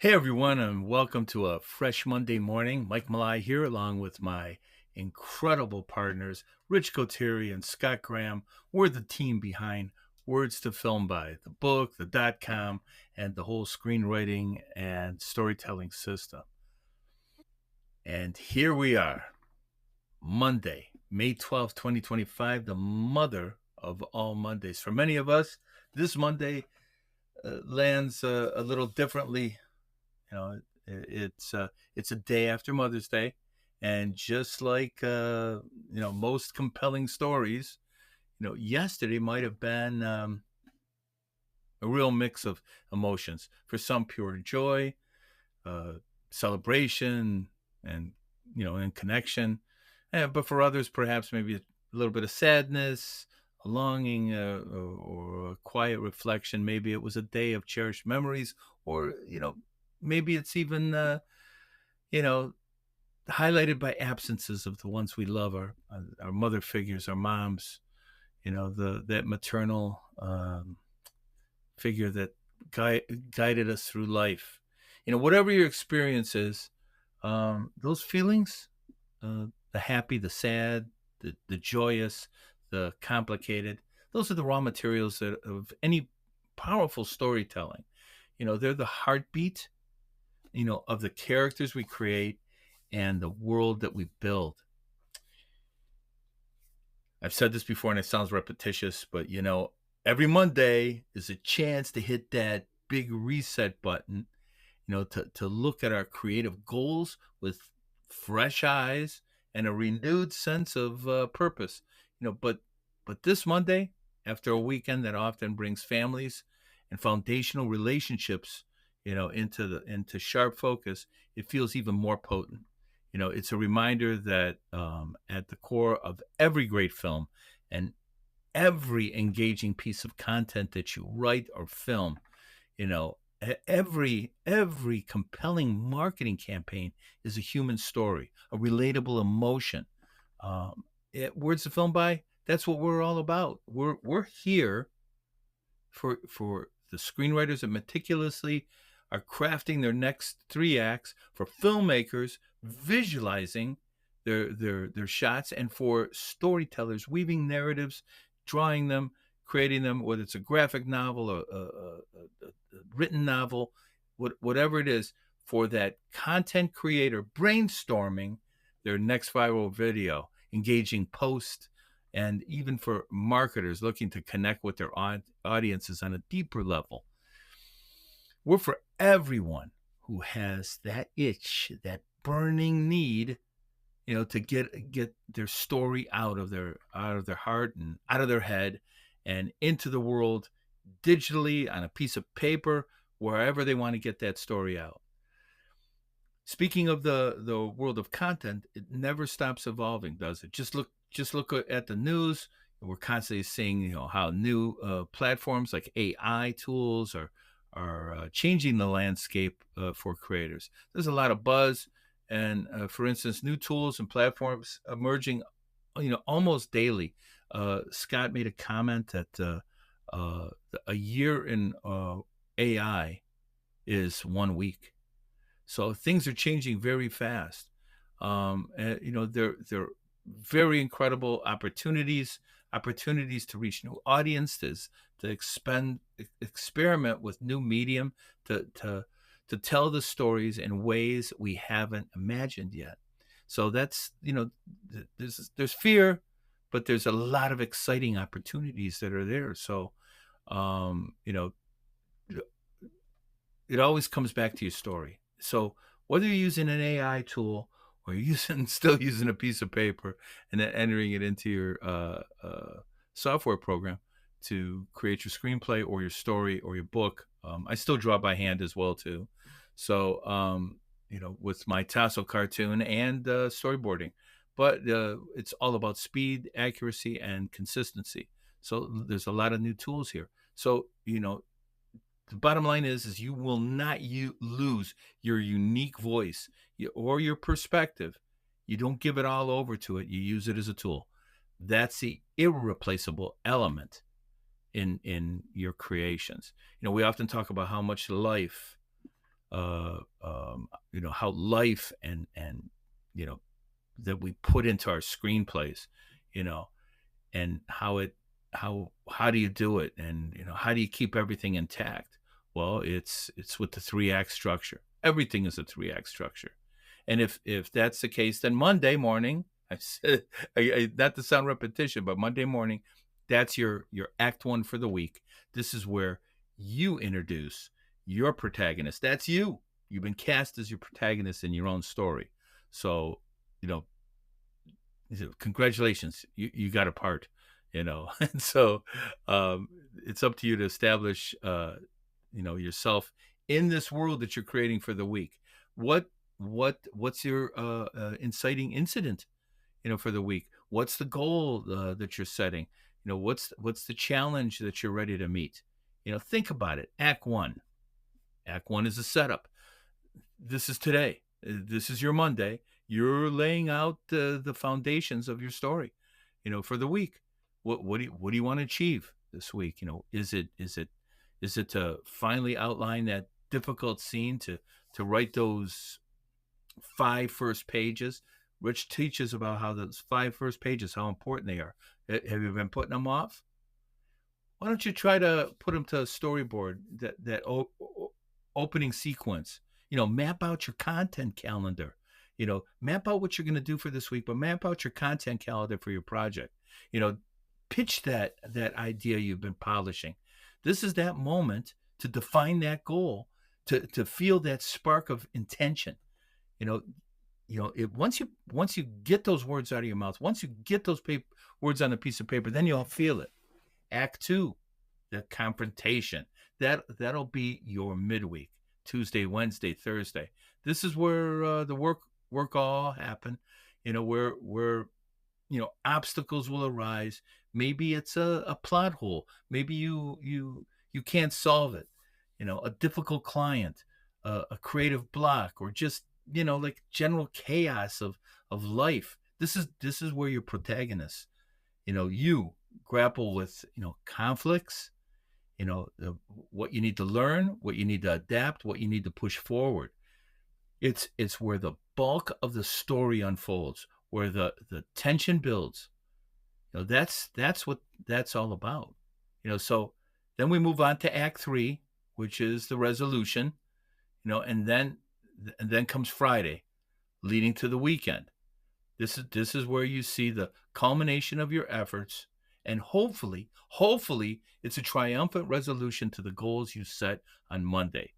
Hey everyone, and welcome to a fresh Monday morning. Mike Malai here, along with my incredible partners, Rich Cotieri and Scott Graham. We're the team behind Words to Film By, the book, the .com, and the whole screenwriting and storytelling system. And here we are, Monday, May 12th, 2025, the mother of all Mondays. For many of us, this Monday lands a little differently. You know, it's a day after Mother's Day, and just like most compelling stories, yesterday might have been a real mix of emotions. For some, pure joy, uh, celebration, and and connection. But for others, perhaps maybe a little bit of sadness, a longing, or a quiet reflection. Maybe it was a day of cherished memories, or maybe it's even you know highlighted by absences of the ones we love, our mother figures, our moms. The that maternal figure that guided us through life. Whatever your experience is, those feelings, the happy, the sad, the joyous, the complicated, those are the raw materials of any powerful storytelling. They're the heartbeat, of the characters we create and the world that we build. I've said this before and it sounds repetitious, but every Monday is a chance to hit that big reset button, to look at our creative goals with fresh eyes and a renewed sense of purpose. But this Monday, after a weekend that often brings families and foundational relationships, into sharp focus, it feels even more potent. It's a reminder that at the core of every great film and every engaging piece of content that you write or film, every compelling marketing campaign is a human story, a relatable emotion. Words to Film By, that's what we're all about. We're here for the screenwriters that meticulously are crafting their next three acts, for filmmakers visualizing their shots, and for storytellers weaving narratives, drawing them, creating them, whether it's a graphic novel or a written novel, whatever it is, for that content creator brainstorming their next viral video, engaging post, and even for marketers looking to connect with their audiences on a deeper level. We're for everyone who has that itch, that burning need, to get their story out of their heart and out of their head and into the world digitally on a piece of paper, wherever they want to get that story out. Speaking of the world of content, it never stops evolving, does it? Just look at the news. We're constantly seeing, how new platforms like AI tools are changing the landscape for creators. There's a lot of buzz, and for instance, new tools and platforms emerging, almost daily. Scott made a comment that a year in AI is 1 week. So things are changing very fast. They're very incredible opportunities to reach new audiences, to experiment with new medium, to tell the stories in ways we haven't imagined yet. So that's there's fear, but there's a lot of exciting opportunities that are there. So um, you know it always comes back to your story. So whether you're using an AI tool or you're still using a piece of paper and then entering it into your software program to create your screenplay or your story or your book, I still draw by hand as well too. So with my tassel cartoon and storyboarding, but it's all about speed, accuracy, and consistency. So there's a lot of new tools here. So the bottom line is you will not lose your unique voice or your perspective. You don't give it all over to it. You use it as a tool. That's the irreplaceable element in your creations. We often talk about how much life how life and you know that we put into our screenplays, you know, and how do you do it, and how do you keep everything intact? Well, it's with the three act structure. Everything is a three act structure, and if that's the case, then Monday morning, I said, not to sound repetition, but Monday morning, that's your act one for the week. This is where you introduce your protagonist. That's you. You've been cast as your protagonist in your own story. So, you know, congratulations, you got a part, and so it's up to you to establish yourself in this world that you're creating for the week. What's your inciting incident, for the week? What's the goal that you're setting? What's the challenge that you're ready to meet? Think about it. Act one is a setup. This is today. This is your Monday. You're laying out the foundations of your story, for the week. What do you want to achieve this week? Is it to finally outline that difficult scene, to write those 5 first pages? Rich teaches about how those 5 first pages, how important they are. Have you been putting them off? Why don't you try to put them to a storyboard, that opening sequence? Map out your content calendar. Map out what you're going to do for this week, but map out your content calendar for your project. You know, Pitch that idea you've been polishing. This is that moment to define that goal, to feel that spark of intention. You know, once you get those words out of your mouth, once you get those words on a piece of paper, then you'll feel it. Act two, the confrontation. That'll be your midweek. Tuesday, Wednesday, Thursday. This is where the work all happen. Where obstacles will arise. Maybe it's a plot hole. Maybe you can't solve it. A difficult client, a creative block, or just like general chaos of life. This is where your protagonist, you grapple with conflicts, what you need to learn, what you need to adapt, what you need to push forward. It's where the bulk of the story unfolds, where the tension builds. That's what that's all about. So then we move on to Act Three, which is the resolution. And then comes Friday, leading to the weekend. This is where you see the culmination of your efforts, and hopefully it's a triumphant resolution to the goals you set on Monday.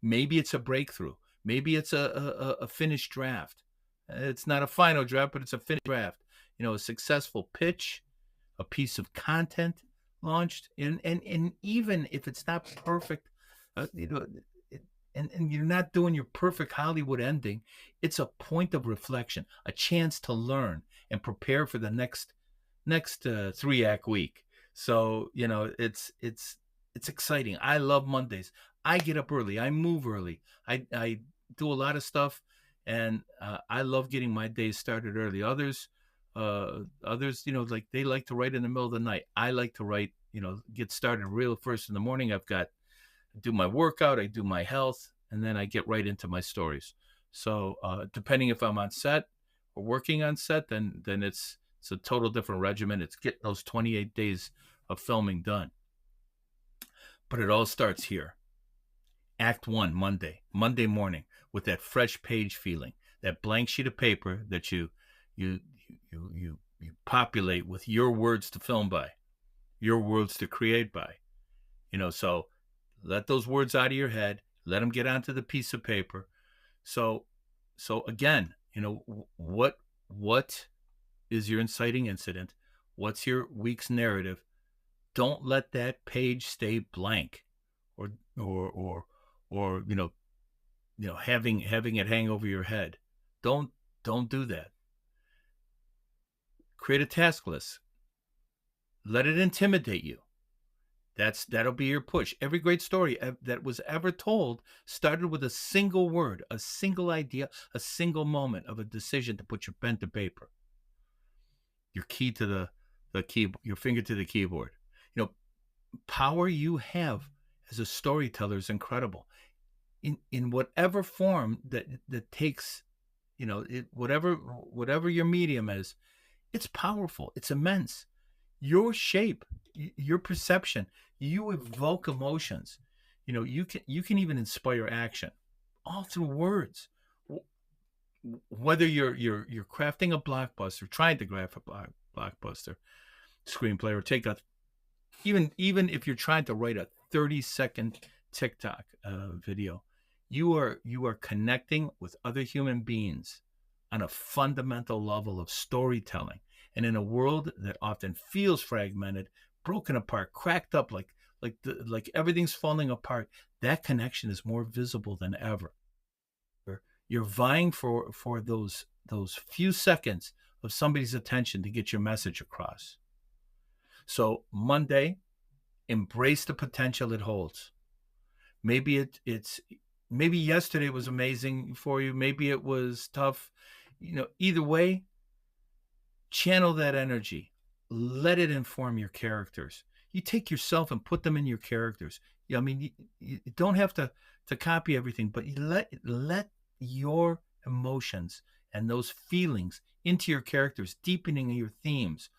Maybe it's a breakthrough. Maybe it's a finished draft. It's not a final draft, but it's a finished draft. A successful pitch, a piece of content launched, and even if it's not perfect, and you're not doing your perfect Hollywood ending, it's a point of reflection, a chance to learn and prepare for the next 3-act week. So it's exciting. I love Mondays. I get up early. I move early. I do a lot of stuff, and I love getting my days started early. Others, like they like to write in the middle of the night. I like to write, get started real first in the morning. I do my workout, I do my health, and then I get right into my stories. So depending if I'm on set or working on set, then it's a total different regimen. It's getting those 28 days of filming done. But it all starts here. Act one, Monday morning, with that fresh page feeling, that blank sheet of paper that you populate with your words to film by, your words to create by. So let those words out of your head. Let them get onto the piece of paper. So again, what is your inciting incident? What's your week's narrative? Don't let that page stay blank, or having it hang over your head. Don't do that. Create a task list. Let it intimidate you. That'll be your push. Every great story that was ever told started with a single word, a single idea, a single moment of a decision to put your pen to paper. Your key to the key, your finger to the keyboard. Power you have as a storyteller is incredible. in whatever form that takes, whatever your medium is, it's powerful. It's immense. Your shape, your perception, you evoke emotions. You can even inspire action, all through words. Whether you're crafting a blockbuster, trying to craft a blockbuster screenplay, or take a even if you're trying to write a 30-second TikTok video, you are connecting with other human beings on a fundamental level of storytelling. And in a world that often feels fragmented, broken apart, cracked up, like everything's falling apart, that connection is more visible than ever. You're vying for those few seconds of somebody's attention to get your message across. So Monday, embrace the potential it holds. Maybe maybe yesterday was amazing for you. Maybe it was tough. Either way, channel that energy. Let it inform your characters. You take yourself and put them in your characters. I mean, you don't have to copy everything, but you let your emotions and those feelings into your characters, deepening your themes.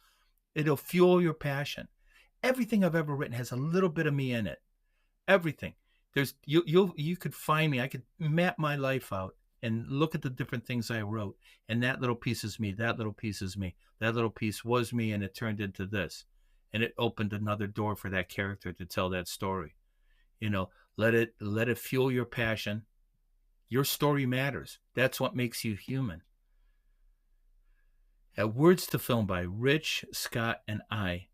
It'll fuel your passion. Everything I've ever written has a little bit of me in it. Everything. You could find me. I could map my life out and look at the different things I wrote, and that little piece is me. That little piece is me. That little piece was me, and it turned into this, and it opened another door for that character to tell that story. Let it fuel your passion. Your story matters. That's what makes you human. At Words to Film by Rich, Scott, and I,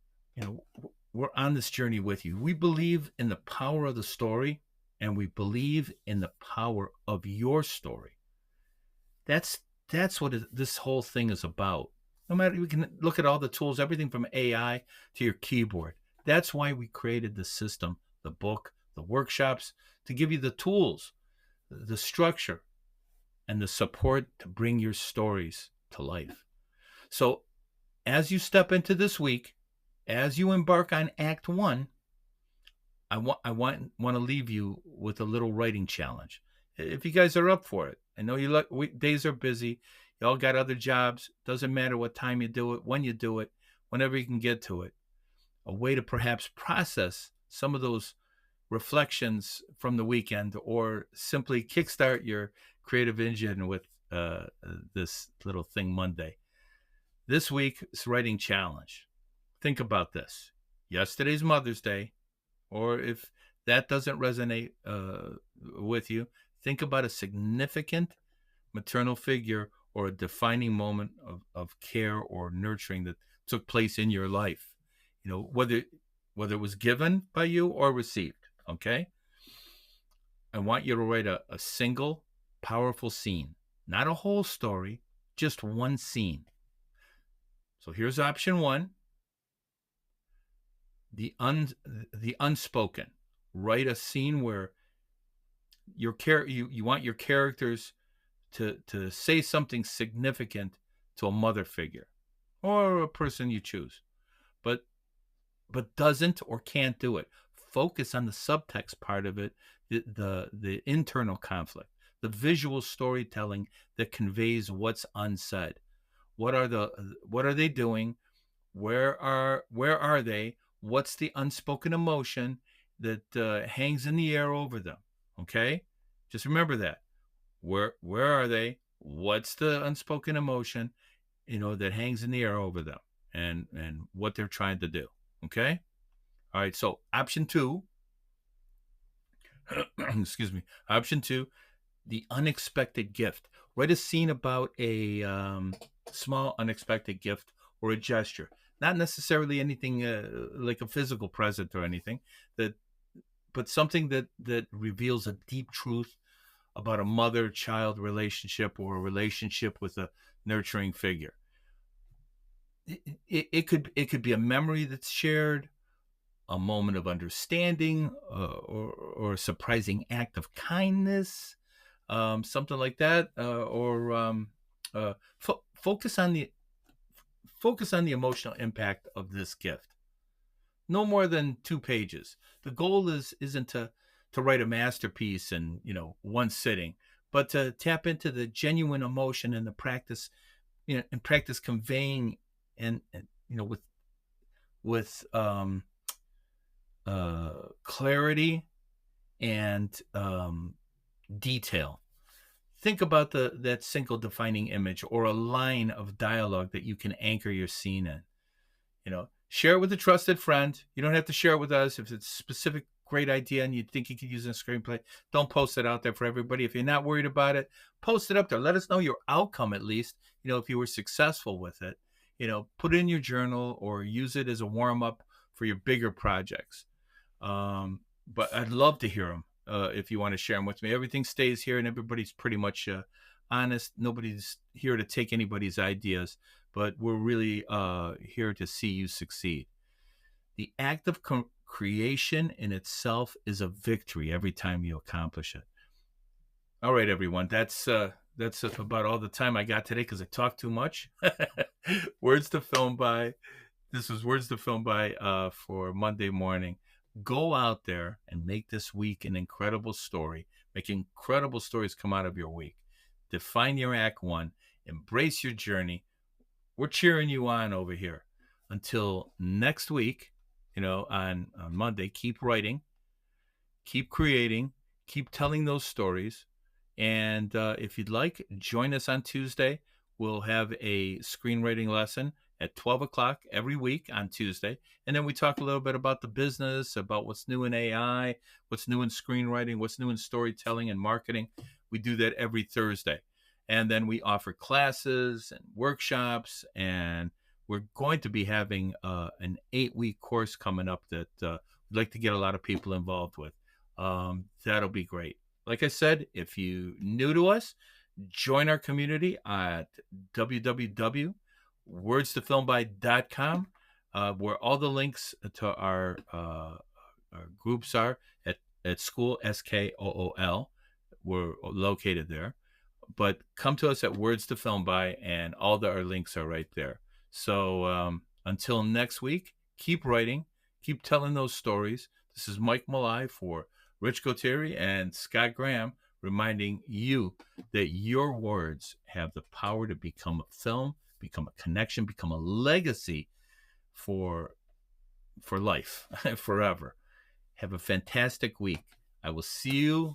we're on this journey with you. We believe in the power of the story, and we believe in the power of your story. That's what this whole thing is about. No matter, we can look at all the tools, everything from AI to your keyboard. That's why we created the system, the book, the workshops, to give you the tools, the structure, and the support to bring your stories to life. So as you step into this week, as you embark on Act 1, I want to leave you with a little writing challenge. If you guys are up for it. I know days are busy. You all got other jobs. Doesn't matter what time you do it, when you do it, whenever you can get to it. A way to perhaps process some of those reflections from the weekend, or simply kickstart your creative engine with this little thing Monday. This week's writing challenge. Think about this. Yesterday's Mother's Day, or if that doesn't resonate with you, think about a significant maternal figure or a defining moment of care or nurturing that took place in your life. Whether it was given by you or received. Okay? I want you to write a single powerful scene, not a whole story, just one scene. So here's option 1. The unspoken. Write a scene where you want your characters to say something significant to a mother figure or a person you choose, but doesn't or can't do it. Focus on the subtext part of it, the internal conflict, the visual storytelling that conveys what's unsaid. What are they doing? Where are they? What's the unspoken emotion that hangs in the air over them? Okay, just remember that. Where are they? What's the unspoken emotion, that hangs in the air over them, and what they're trying to do. Okay. All right. So option 2. Excuse me. Option 2. The unexpected gift. Write a scene about a small unexpected gift or a gesture. Not necessarily anything like a physical present or anything, but something that reveals a deep truth about a mother-child relationship or a relationship with a nurturing figure. It could be a memory that's shared, a moment of understanding, or a surprising act of kindness, something like that, focus on the emotional impact of this gift. No more than 2 pages. The goal isn't to write a masterpiece in, one sitting, but to tap into the genuine emotion and the practice, and practice conveying and with clarity and detail. Think about that single defining image or a line of dialogue that you can anchor your scene in. Share it with a trusted friend. You don't have to share it with us. If it's a specific great idea and you think you could use in a screenplay, don't post it out there for everybody. If you're not worried about it, post it up there. Let us know your outcome, at least, if you were successful with it. Put it in your journal or use it as a warm-up for your bigger projects. But I'd love to hear them if you want to share them with me. Everything stays here and everybody's pretty much honest. Nobody's here to take anybody's ideas, but we're really here to see you succeed. The act of creation in itself is a victory every time you accomplish it. All right, everyone. That's about all the time I got today because I talked too much. Words to Film By. This was Words to Film By for Monday morning. Go out there and make this week an incredible story. Make incredible stories come out of your week. Define your act one. Embrace your journey. We're cheering you on over here. Until next week, on Monday, keep writing, keep creating, keep telling those stories. And if you'd like, join us on Tuesday. We'll have a screenwriting lesson at 12 o'clock every week on Tuesday. And then we talk a little bit about the business, about what's new in AI, what's new in screenwriting, what's new in storytelling and marketing. We do that every Thursday. And then we offer classes and workshops, and we're going to be having an 8-week course coming up that we'd like to get a lot of people involved with. That'll be great. Like I said, if you're new to us, join our community at www.wordstofilmby.com, where all the links to our groups are at school, SKOOL. We're located there. But come to us at Words to Film By, and all our links are right there. So until next week, keep writing, keep telling those stories. This is Mike Mili for Rich Goteri and Scott Graham, reminding you that your words have the power to become a film, become a connection, become a legacy for life, forever. Have a fantastic week. I will see you